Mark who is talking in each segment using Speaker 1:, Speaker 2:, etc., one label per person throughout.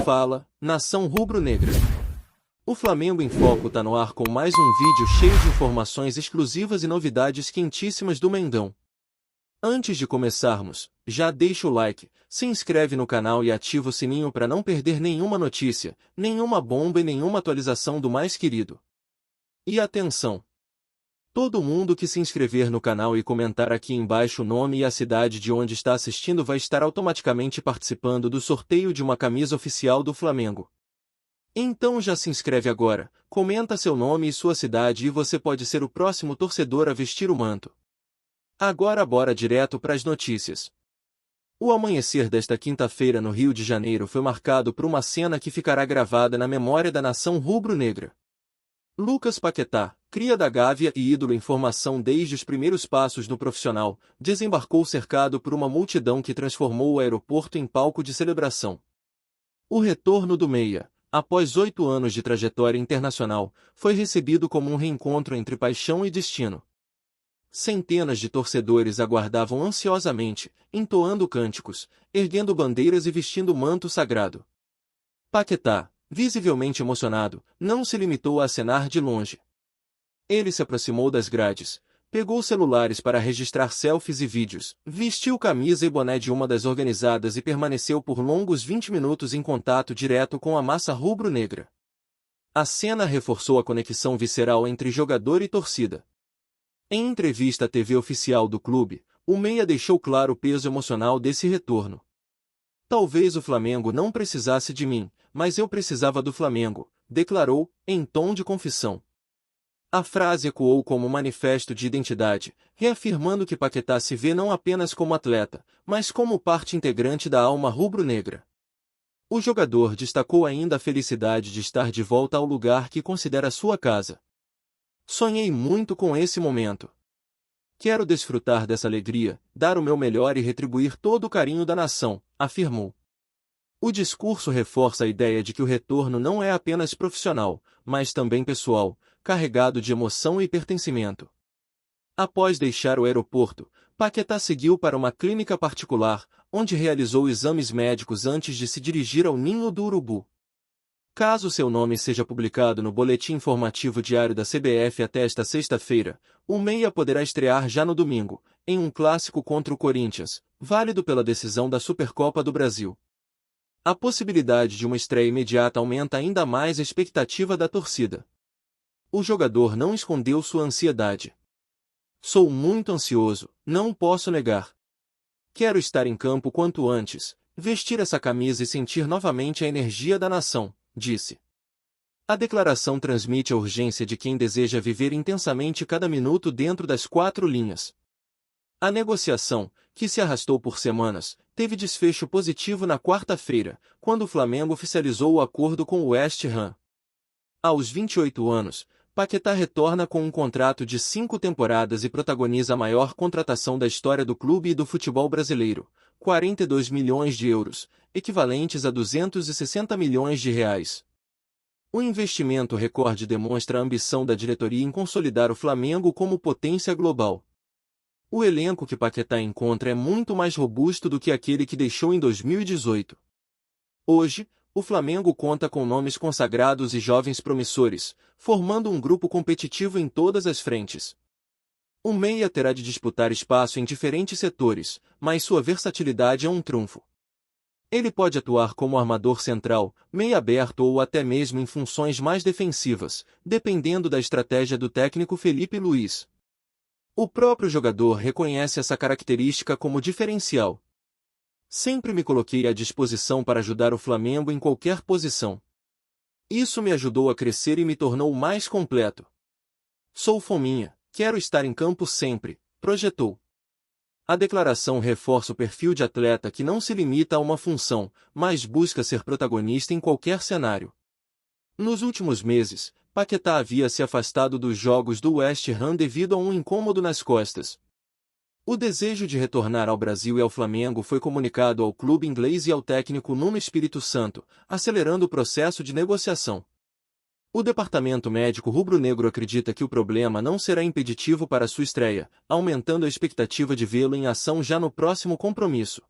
Speaker 1: Fala, nação rubro-negra. O Flamengo em Foco tá no ar com mais um vídeo cheio de informações exclusivas e novidades quentíssimas do Mengão. Antes de começarmos, já deixa o like, se inscreve no canal e ativa o sininho para não perder nenhuma notícia, nenhuma bomba e nenhuma atualização do mais querido. E atenção! Todo mundo que se inscrever no canal e comentar aqui embaixo o nome e a cidade de onde está assistindo vai estar automaticamente participando do sorteio de uma camisa oficial do Flamengo. Então já se inscreve agora, comenta seu nome e sua cidade e você pode ser o próximo torcedor a vestir o manto. Agora bora direto para as notícias. O amanhecer desta quinta-feira no Rio de Janeiro foi marcado por uma cena que ficará gravada na memória da nação rubro-negra. Lucas Paquetá, cria da Gávea e ídolo em formação desde os primeiros passos no profissional, desembarcou cercado por uma multidão que transformou o aeroporto em palco de celebração. O retorno do meia, após 8 anos de trajetória internacional, foi recebido como um reencontro entre paixão e destino. Centenas de torcedores aguardavam ansiosamente, entoando cânticos, erguendo bandeiras e vestindo manto sagrado. Paquetá, visivelmente emocionado, não se limitou a acenar de longe. Ele se aproximou das grades, pegou celulares para registrar selfies e vídeos, vestiu camisa e boné de uma das organizadas e permaneceu por longos 20 minutos em contato direto com a massa rubro-negra. A cena reforçou a conexão visceral entre jogador e torcida. Em entrevista à TV oficial do clube, o meia deixou claro o peso emocional desse retorno. Talvez o Flamengo não precisasse de mim, mas eu precisava do Flamengo, declarou, em tom de confissão. A frase ecoou como um manifesto de identidade, reafirmando que Paquetá se vê não apenas como atleta, mas como parte integrante da alma rubro-negra. O jogador destacou ainda a felicidade de estar de volta ao lugar que considera sua casa. Sonhei muito com esse momento. Quero desfrutar dessa alegria, dar o meu melhor e retribuir todo o carinho da nação, afirmou. O discurso reforça a ideia de que o retorno não é apenas profissional, mas também pessoal, carregado de emoção e pertencimento. Após deixar o aeroporto, Paquetá seguiu para uma clínica particular, onde realizou exames médicos antes de se dirigir ao Ninho do Urubu. Caso seu nome seja publicado no boletim informativo diário da CBF até esta sexta-feira, o meia poderá estrear já no domingo, em um clássico contra o Corinthians, válido pela decisão da Supercopa do Brasil. A possibilidade de uma estreia imediata aumenta ainda mais a expectativa da torcida. O jogador não escondeu sua ansiedade. Sou muito ansioso, não posso negar. Quero estar em campo quanto antes, vestir essa camisa e sentir novamente a energia da nação, disse. A declaração transmite a urgência de quem deseja viver intensamente cada minuto dentro das 4 linhas. A negociação, que se arrastou por semanas, teve desfecho positivo na quarta-feira, quando o Flamengo oficializou o acordo com o West Ham. Aos 28 anos, Paquetá retorna com um contrato de 5 temporadas e protagoniza a maior contratação da história do clube e do futebol brasileiro, 42 milhões de euros, equivalentes a 260 milhões de reais. O investimento recorde demonstra a ambição da diretoria em consolidar o Flamengo como potência global. O elenco que Paquetá encontra é muito mais robusto do que aquele que deixou em 2018. Hoje, o Flamengo conta com nomes consagrados e jovens promissores, formando um grupo competitivo em todas as frentes. O meia terá de disputar espaço em diferentes setores, mas sua versatilidade é um trunfo. Ele pode atuar como armador central, meia aberto ou até mesmo em funções mais defensivas, dependendo da estratégia do técnico Felipe Luiz. O próprio jogador reconhece essa característica como diferencial. Sempre me coloquei à disposição para ajudar o Flamengo em qualquer posição. Isso me ajudou a crescer e me tornou mais completo. Sou fominha, quero estar em campo sempre, projetou. A declaração reforça o perfil de atleta que não se limita a uma função, mas busca ser protagonista em qualquer cenário. Nos últimos meses, Paquetá havia se afastado dos jogos do West Ham devido a um incômodo nas costas. O desejo de retornar ao Brasil e ao Flamengo foi comunicado ao clube inglês e ao técnico Nuno Espírito Santo, acelerando o processo de negociação. O departamento médico rubro-negro acredita que o problema não será impeditivo para sua estreia, aumentando a expectativa de vê-lo em ação já no próximo compromisso.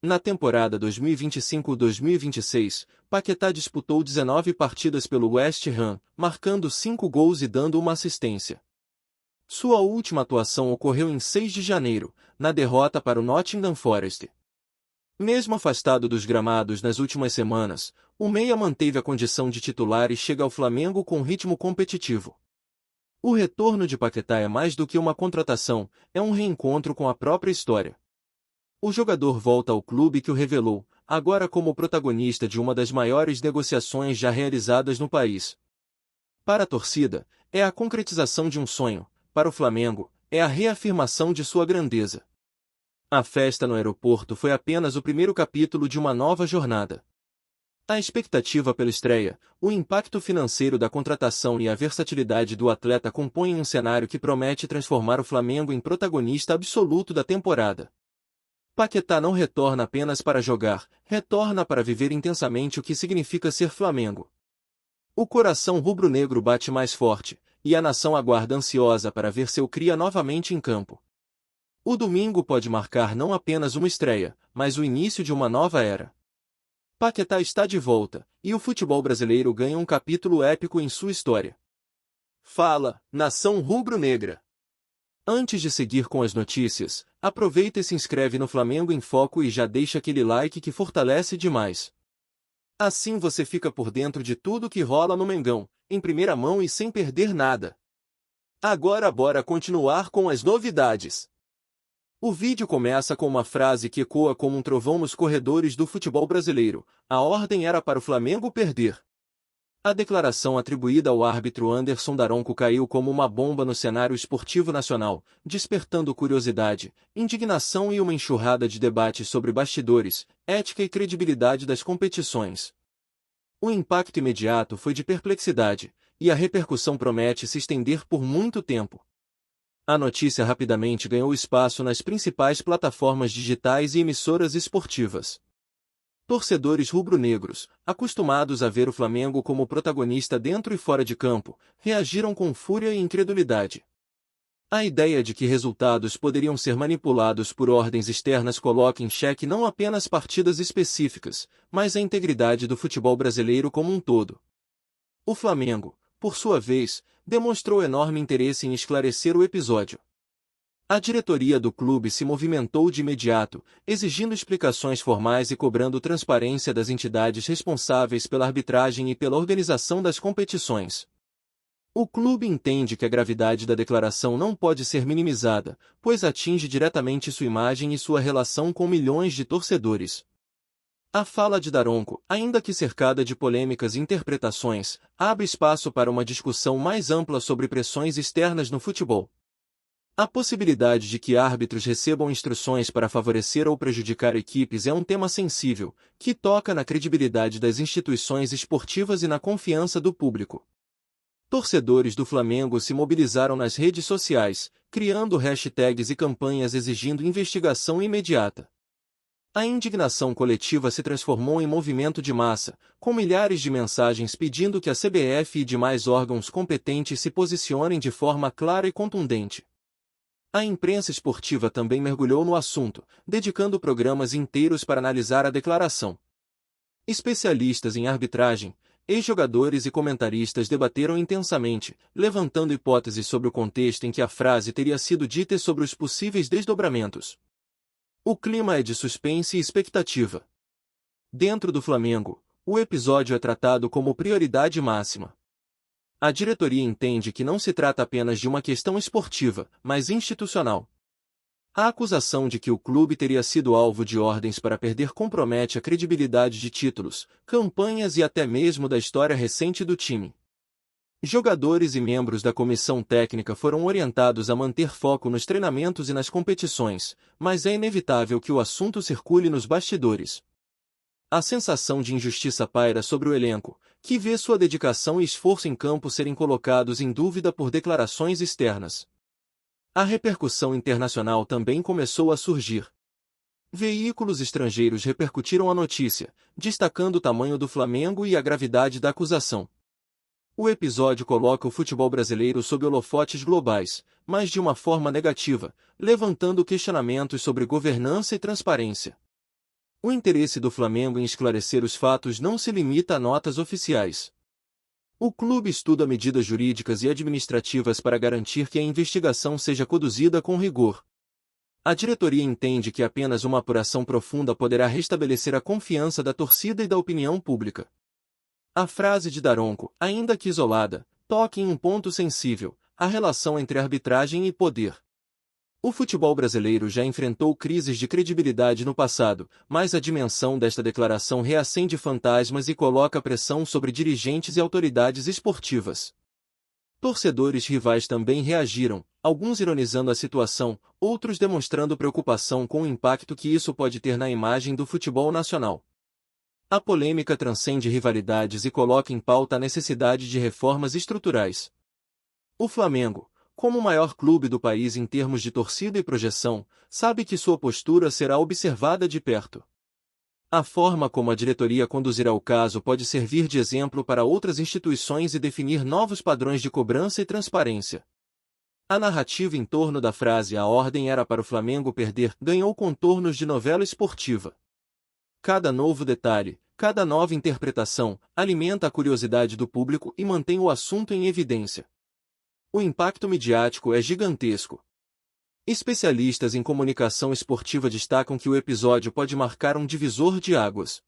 Speaker 1: Na temporada 2025-2026, Paquetá disputou 19 partidas pelo West Ham, marcando 5 gols e dando uma assistência. Sua última atuação ocorreu em 6 de janeiro, na derrota para o Nottingham Forest. Mesmo afastado dos gramados nas últimas semanas, o meia manteve a condição de titular e chega ao Flamengo com ritmo competitivo. O retorno de Paquetá é mais do que uma contratação, é um reencontro com a própria história. O jogador volta ao clube que o revelou, agora como protagonista de uma das maiores negociações já realizadas no país. Para a torcida, é a concretização de um sonho, para o Flamengo, é a reafirmação de sua grandeza. A festa no aeroporto foi apenas o primeiro capítulo de uma nova jornada. A expectativa pela estreia, o impacto financeiro da contratação e a versatilidade do atleta compõem um cenário que promete transformar o Flamengo em protagonista absoluto da temporada. Paquetá não retorna apenas para jogar, retorna para viver intensamente o que significa ser Flamengo. O coração rubro-negro bate mais forte, e a nação aguarda ansiosa para ver seu cria novamente em campo. O domingo pode marcar não apenas uma estreia, mas o início de uma nova era. Paquetá está de volta, e o futebol brasileiro ganha um capítulo épico em sua história. Fala, nação rubro-negra! Antes de seguir com as notícias, aproveita e se inscreve no Flamengo em Foco e já deixa aquele like que fortalece demais. Assim você fica por dentro de tudo que rola no Mengão, em primeira mão e sem perder nada. Agora bora continuar com as novidades. O vídeo começa com uma frase que ecoa como um trovão nos corredores do futebol brasileiro: a ordem era para o Flamengo perder. A declaração atribuída ao árbitro Anderson Daronco caiu como uma bomba no cenário esportivo nacional, despertando curiosidade, indignação e uma enxurrada de debates sobre bastidores, ética e credibilidade das competições. O impacto imediato foi de perplexidade, e a repercussão promete se estender por muito tempo. A notícia rapidamente ganhou espaço nas principais plataformas digitais e emissoras esportivas. Torcedores rubro-negros, acostumados a ver o Flamengo como protagonista dentro e fora de campo, reagiram com fúria e incredulidade. A ideia de que resultados poderiam ser manipulados por ordens externas coloca em xeque não apenas partidas específicas, mas a integridade do futebol brasileiro como um todo. O Flamengo, por sua vez, demonstrou enorme interesse em esclarecer o episódio. A diretoria do clube se movimentou de imediato, exigindo explicações formais e cobrando transparência das entidades responsáveis pela arbitragem e pela organização das competições. O clube entende que a gravidade da declaração não pode ser minimizada, pois atinge diretamente sua imagem e sua relação com milhões de torcedores. A fala de Daronco, ainda que cercada de polêmicas e interpretações, abre espaço para uma discussão mais ampla sobre pressões externas no futebol. A possibilidade de que árbitros recebam instruções para favorecer ou prejudicar equipes é um tema sensível, que toca na credibilidade das instituições esportivas e na confiança do público. Torcedores do Flamengo se mobilizaram nas redes sociais, criando hashtags e campanhas exigindo investigação imediata. A indignação coletiva se transformou em movimento de massa, com milhares de mensagens pedindo que a CBF e demais órgãos competentes se posicionem de forma clara e contundente. A imprensa esportiva também mergulhou no assunto, dedicando programas inteiros para analisar a declaração. Especialistas em arbitragem, ex-jogadores e comentaristas debateram intensamente, levantando hipóteses sobre o contexto em que a frase teria sido dita e sobre os possíveis desdobramentos. O clima é de suspense e expectativa. Dentro do Flamengo, o episódio é tratado como prioridade máxima. A diretoria entende que não se trata apenas de uma questão esportiva, mas institucional. A acusação de que o clube teria sido alvo de ordens para perder compromete a credibilidade de títulos, campanhas e até mesmo da história recente do time. Jogadores e membros da comissão técnica foram orientados a manter foco nos treinamentos e nas competições, mas é inevitável que o assunto circule nos bastidores. A sensação de injustiça paira sobre o elenco, que vê sua dedicação e esforço em campo serem colocados em dúvida por declarações externas. A repercussão internacional também começou a surgir. Veículos estrangeiros repercutiram a notícia, destacando o tamanho do Flamengo e a gravidade da acusação. O episódio coloca o futebol brasileiro sob holofotes globais, mas de uma forma negativa, levantando questionamentos sobre governança e transparência. O interesse do Flamengo em esclarecer os fatos não se limita a notas oficiais. O clube estuda medidas jurídicas e administrativas para garantir que a investigação seja conduzida com rigor. A diretoria entende que apenas uma apuração profunda poderá restabelecer a confiança da torcida e da opinião pública. A frase de Daronco, ainda que isolada, toca em um ponto sensível: a relação entre arbitragem e poder. O futebol brasileiro já enfrentou crises de credibilidade no passado, mas a dimensão desta declaração reacende fantasmas e coloca pressão sobre dirigentes e autoridades esportivas. Torcedores rivais também reagiram, alguns ironizando a situação, outros demonstrando preocupação com o impacto que isso pode ter na imagem do futebol nacional. A polêmica transcende rivalidades e coloca em pauta a necessidade de reformas estruturais. O Flamengo, como o maior clube do país em termos de torcida e projeção, sabe que sua postura será observada de perto. A forma como a diretoria conduzirá o caso pode servir de exemplo para outras instituições e definir novos padrões de cobrança e transparência. A narrativa em torno da frase "a ordem era para o Flamengo perder" ganhou contornos de novela esportiva. Cada novo detalhe, cada nova interpretação, alimenta a curiosidade do público e mantém o assunto em evidência. O impacto midiático é gigantesco. Especialistas em comunicação esportiva destacam que o episódio pode marcar um divisor de águas.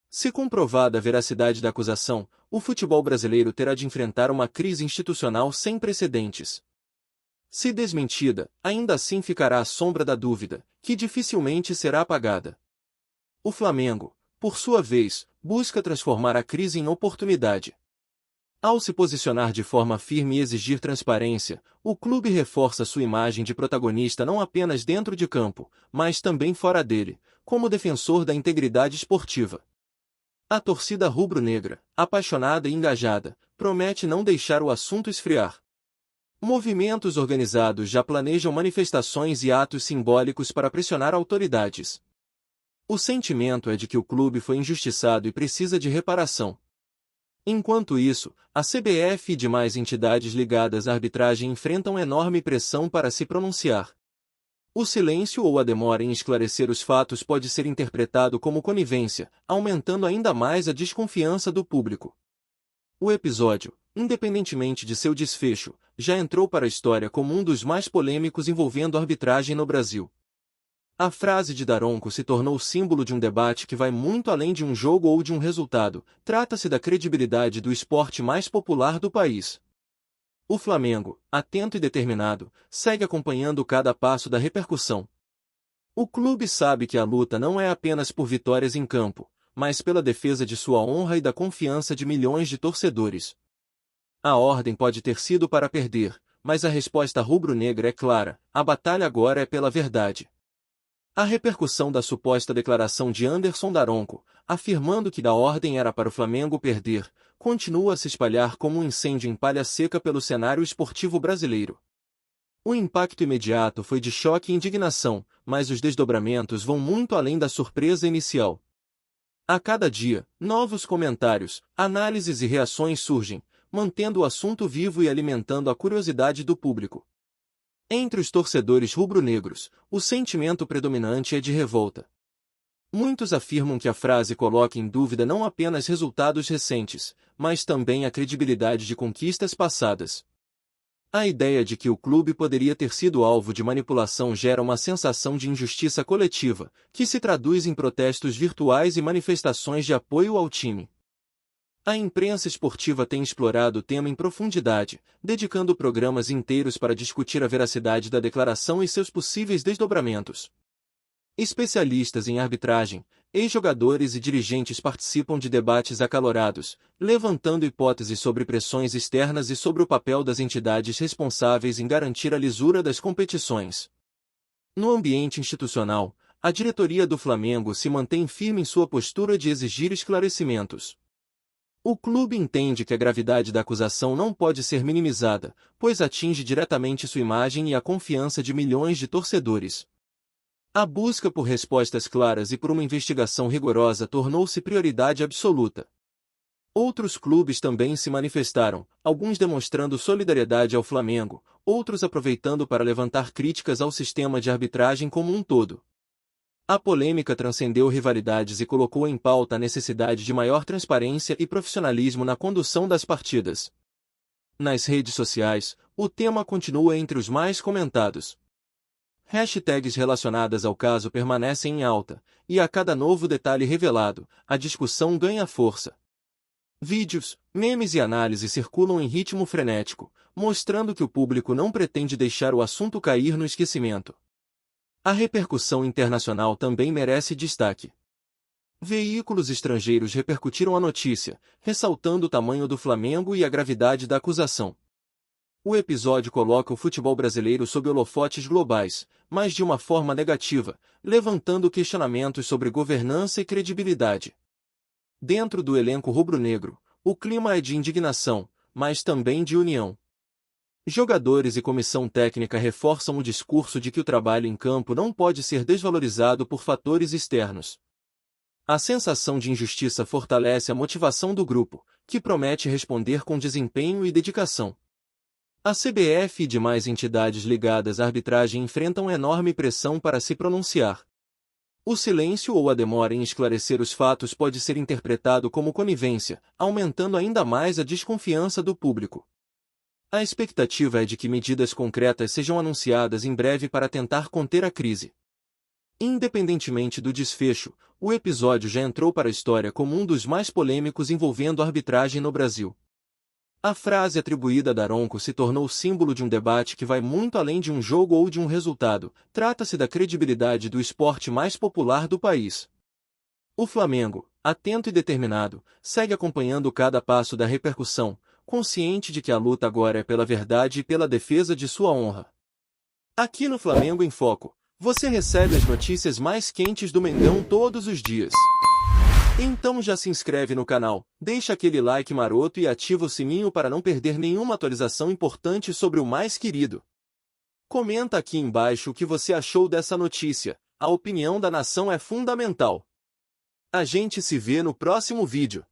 Speaker 1: Se comprovada a veracidade da acusação, o futebol brasileiro terá de enfrentar uma crise institucional sem precedentes. Se desmentida, ainda assim ficará à sombra da dúvida, que dificilmente será apagada. O Flamengo, por sua vez, busca transformar a crise em oportunidade. Ao se posicionar de forma firme e exigir transparência, o clube reforça sua imagem de protagonista não apenas dentro de campo, mas também fora dele, como defensor da integridade esportiva. A torcida rubro-negra, apaixonada e engajada, promete não deixar o assunto esfriar. Movimentos organizados já planejam manifestações e atos simbólicos para pressionar autoridades. O sentimento é de que o clube foi injustiçado e precisa de reparação. Enquanto isso, a CBF e demais entidades ligadas à arbitragem enfrentam enorme pressão para se pronunciar. O silêncio ou a demora em esclarecer os fatos pode ser interpretado como conivência, aumentando ainda mais a desconfiança do público. O episódio, independentemente de seu desfecho, já entrou para a história como um dos mais polêmicos envolvendo arbitragem no Brasil. A frase de Daronco se tornou símbolo de um debate que vai muito além de um jogo ou de um resultado. Trata-se da credibilidade do esporte mais popular do país. O Flamengo, atento e determinado, segue acompanhando cada passo da repercussão. O clube sabe que a luta não é apenas por vitórias em campo, mas pela defesa de sua honra e da confiança de milhões de torcedores. A ordem pode ter sido para perder, mas a resposta rubro-negra é clara: a batalha agora é pela verdade. A repercussão da suposta declaração de Anderson Daronco, afirmando que a ordem era para o Flamengo perder, continua a se espalhar como um incêndio em palha seca pelo cenário esportivo brasileiro. O impacto imediato foi de choque e indignação, mas os desdobramentos vão muito além da surpresa inicial. A cada dia, novos comentários, análises e reações surgem, mantendo o assunto vivo e alimentando a curiosidade do público. Entre os torcedores rubro-negros, o sentimento predominante é de revolta. Muitos afirmam que a frase coloca em dúvida não apenas resultados recentes, mas também a credibilidade de conquistas passadas. A ideia de que o clube poderia ter sido alvo de manipulação gera uma sensação de injustiça coletiva, que se traduz em protestos virtuais e manifestações de apoio ao time. A imprensa esportiva tem explorado o tema em profundidade, dedicando programas inteiros para discutir a veracidade da declaração e seus possíveis desdobramentos. Especialistas em arbitragem, ex-jogadores e dirigentes participam de debates acalorados, levantando hipóteses sobre pressões externas e sobre o papel das entidades responsáveis em garantir a lisura das competições. No ambiente institucional, a diretoria do Flamengo se mantém firme em sua postura de exigir esclarecimentos. O clube entende que a gravidade da acusação não pode ser minimizada, pois atinge diretamente sua imagem e a confiança de milhões de torcedores. A busca por respostas claras e por uma investigação rigorosa tornou-se prioridade absoluta. Outros clubes também se manifestaram, alguns demonstrando solidariedade ao Flamengo, outros aproveitando para levantar críticas ao sistema de arbitragem como um todo. A polêmica transcendeu rivalidades e colocou em pauta a necessidade de maior transparência e profissionalismo na condução das partidas. Nas redes sociais, o tema continua entre os mais comentados. Hashtags relacionadas ao caso permanecem em alta, e a cada novo detalhe revelado, a discussão ganha força. Vídeos, memes e análises circulam em ritmo frenético, mostrando que o público não pretende deixar o assunto cair no esquecimento. A repercussão internacional também merece destaque. Veículos estrangeiros repercutiram a notícia, ressaltando o tamanho do Flamengo e a gravidade da acusação. O episódio coloca o futebol brasileiro sob holofotes globais, mas de uma forma negativa, levantando questionamentos sobre governança e credibilidade. Dentro do elenco rubro-negro, o clima é de indignação, mas também de união. Jogadores e comissão técnica reforçam o discurso de que o trabalho em campo não pode ser desvalorizado por fatores externos. A sensação de injustiça fortalece a motivação do grupo, que promete responder com desempenho e dedicação. A CBF e demais entidades ligadas à arbitragem enfrentam enorme pressão para se pronunciar. O silêncio ou a demora em esclarecer os fatos pode ser interpretado como conivência, aumentando ainda mais a desconfiança do público. A expectativa é de que medidas concretas sejam anunciadas em breve para tentar conter a crise. Independentemente do desfecho, o episódio já entrou para a história como um dos mais polêmicos envolvendo a arbitragem no Brasil. A frase atribuída a Daronco se tornou símbolo de um debate que vai muito além de um jogo ou de um resultado. Trata-se da credibilidade do esporte mais popular do país. O Flamengo, atento e determinado, segue acompanhando cada passo da repercussão, consciente de que a luta agora é pela verdade e pela defesa de sua honra. Aqui no Flamengo em Foco, você recebe as notícias mais quentes do Mengão todos os dias. Então já se inscreve no canal, deixa aquele like maroto e ativa o sininho para não perder nenhuma atualização importante sobre o mais querido. Comenta aqui embaixo o que você achou dessa notícia, a opinião da nação é fundamental. A gente se vê no próximo vídeo.